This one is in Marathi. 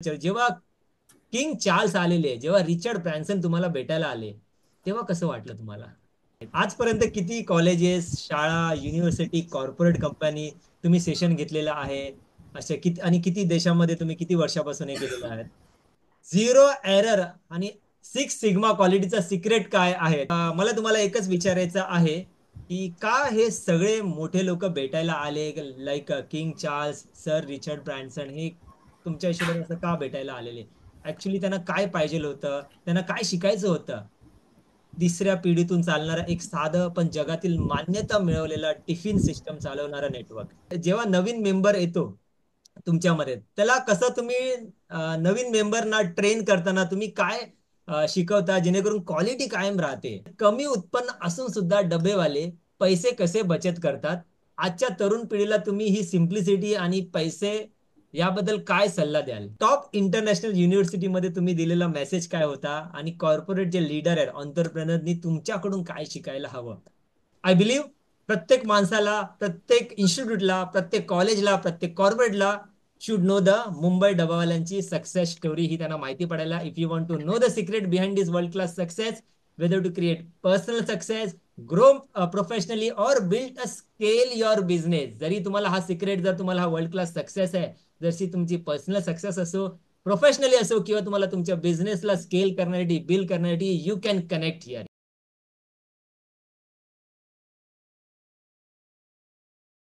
जेव्हा किंग चार्ल्स आलेले, जेव्हा रिचर्ड ब्रॅन्सन तुम्हाला भेटायला आले, तेव्हा कसं वाटलं तुम्हाला? आजपर्यंत किती कॉलेजेस, शाळा, युनिव्हर्सिटी, कॉर्पोरेट कंपनी तुम्ही सेशन घेतलेलं आहे? असे किती आणि किती देशामध्ये तुम्ही किती वर्षापासून हे केलेलं आहे? झिरो एरर आणि सिक्स सिग्मा क्वालिटीचा सिक्रेट काय आहे? मला तुम्हाला एकच विचारायचं आहे की का हे सगळे मोठे लोक भेटायला आले, like king Charles, sir Richard Branson, हे तुमच्या हिशोबाने असं का भेटायला आलेले? ऍक्च्युली त्यांना काय पाहिजे होतं, त्यांना काय शिकायचं होतं? तिसऱ्या पिढीतून चालणारा एक साधं पण जगातील मान्यता मिळवलेला टिफिन सिस्टम चालवणारा नेटवर्क. जेव्हा नवीन मेंबर येतो तुमच्यामध्ये, त्याला कसं तुम्ही नवीन मेंबरना ट्रेन करताना तुम्ही काय शिकवता जेणेकरून क्वालिटी कायम राहते? कमी उत्पन्न असून सुद्धा डबेवाले पैसे कसे बचत करतात? आजच्या तरुण पिढीला तुम्ही ही सिम्प्लिसिटी आणि पैसे याबद्दल काय सल्ला द्याल? टॉप इंटरनॅशनल युनिव्हर्सिटीमध्ये तुम्ही दिलेला मेसेज काय होता आणि कॉर्पोरेट जे लीडर आहेत, ऑन्टरप्रेनरनी तुमच्याकडून काय शिकायला हवं? आय बिलीव्ह प्रत्येक माणसाला, प्रत्येक इन्स्टिट्यूटला, प्रत्येक कॉलेजला, प्रत्येक कॉर्पोरेटला शुड नो द मुंबई डबावाल्यांची सक्सेस स्टोरी, ही त्यांना माहिती पडायला. If you want to know the secret behind this world class success, whether to create personal success, grow professionally or build a scale your business, जरी तुम्हाला हा सिक्रेट, जर तुम्हाला हा वर्ल्ड क्लास सक्सेस आहे, जशी तुमची पर्सनल सक्सेस असो, प्रोफेशनली असो, किंवा तुम्हाला तुमच्या बिझनेसला स्केल करण्यासाठी, बिल्ड करण्यासाठी, यू कॅन कनेक्ट हिअर.